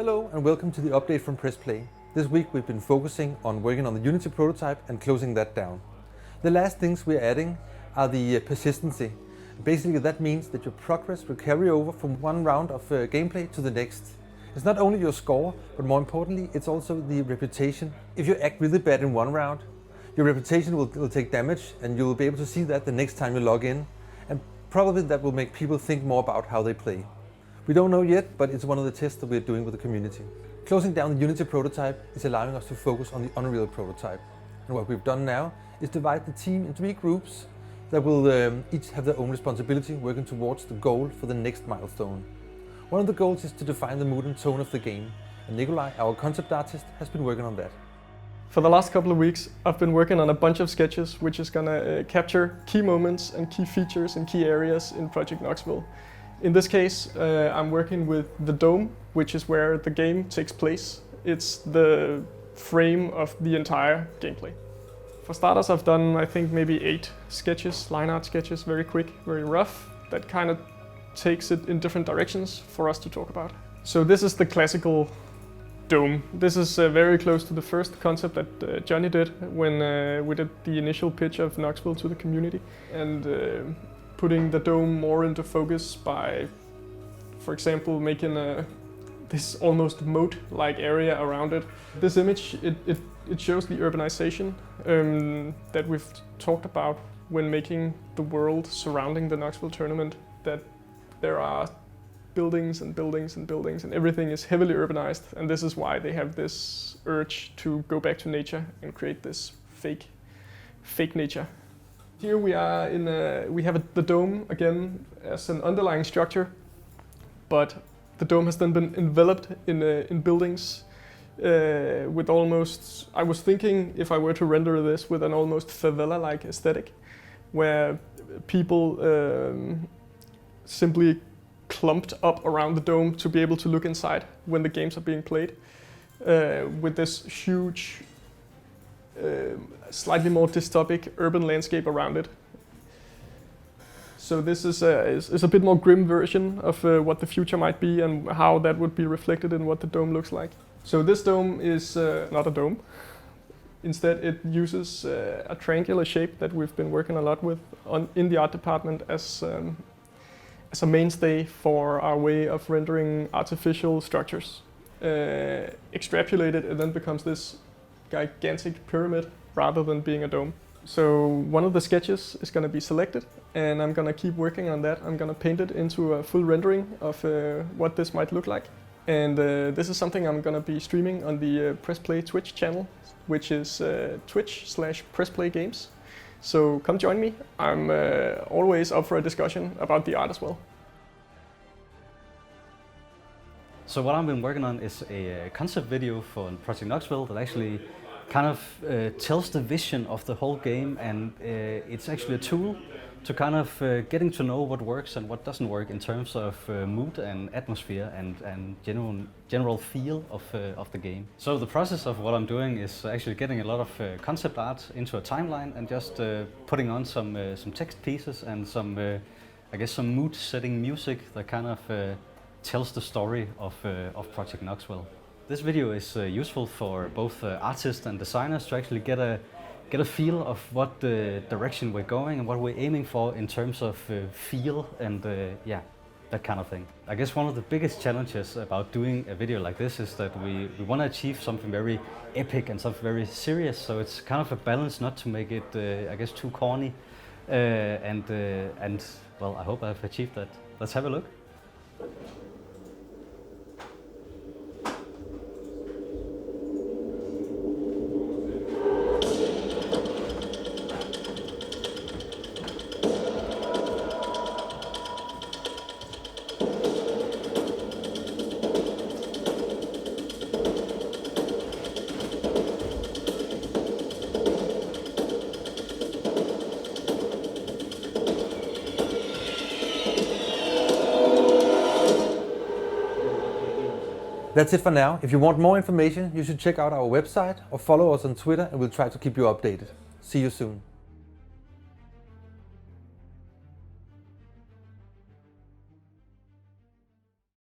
Hello and welcome to the update from Press Play. This week we've been focusing on working on the Unity prototype and closing that down. The last things we're adding are the persistency. Basically that means that your progress will carry over from one round of gameplay to the next. It's not only your score, but more importantly it's also the reputation. If you act really bad in one round, your reputation will take damage and you'll be able to see that the next time you log in, and probably that will make people think more about how they play. We don't know yet, but it's one of the tests that we're doing with the community. Closing down the Unity prototype is allowing us to focus on the Unreal prototype. And what we've done now is divide the team into 3 groups that will each have their own responsibility working towards the goal for the next milestone. One of the goals is to define the mood and tone of the game, and Nikolai, our concept artist, has been working on that. For the last couple of weeks, I've been working on a bunch of sketches which is gonna capture key moments and key features and key areas in Project Knoxville. In this case, I'm working with the dome, which is where the game takes place. It's the frame of the entire gameplay. For starters, I've done, I think, maybe 8 sketches, line art sketches, very quick, very rough, that kind of takes it in different directions for us to talk about. So this is the classical dome. This is very close to the first concept that Johnny did when we did the initial pitch of Knoxville to the community. And putting the dome more into focus by, for example, making this almost moat-like area around it. This image, it shows the urbanization that we've talked about when making the world surrounding the Knoxville tournament, that there are buildings and buildings and buildings and everything is heavily urbanized, and this is why they have this urge to go back to nature and create this fake nature. Here we are we have the dome again as an underlying structure, but the dome has then been enveloped in buildings with almost, I was thinking if I were to render this with an almost favela-like aesthetic, where people simply clumped up around the dome to be able to look inside when the games are being played, with this huge slightly more dystopic urban landscape around it. So this is a bit more grim version of what the future might be and how that would be reflected in what the dome looks like. So this dome is not a dome. Instead it uses a triangular shape that we've been working a lot with in the art department as a mainstay for our way of rendering artificial structures. Extrapolated, it then becomes this gigantic pyramid rather than being a dome. So one of the sketches is going to be selected and I'm going to keep working on that. I'm going to paint it into a full rendering of what this might look like. And this is something I'm going to be streaming on the Press Play Twitch channel, which is twitch/PressPlayGames. So come join me. I'm always up for a discussion about the art as well. So what I've been working on is a concept video for Project Knoxville that actually kind of tells the vision of the whole game, and it's actually a tool to kind of getting to know what works and what doesn't work in terms of mood and atmosphere and general feel of the game. So the process of what I'm doing is actually getting a lot of concept art into a timeline and just putting on some text pieces and some, I guess, some mood-setting music that kind of tells the story of Project Knoxville. This video is useful for both artists and designers to actually get a feel of what direction we're going and what we're aiming for in terms of feel and yeah, that kind of thing. I guess one of the biggest challenges about doing a video like this is that we want to achieve something very epic and something very serious, so it's kind of a balance not to make it, I guess, too corny, and well, I hope I've achieved that. Let's have a look. That's it for now. If you want more information, you should check out our website or follow us on Twitter and we'll try to keep you updated. See you soon.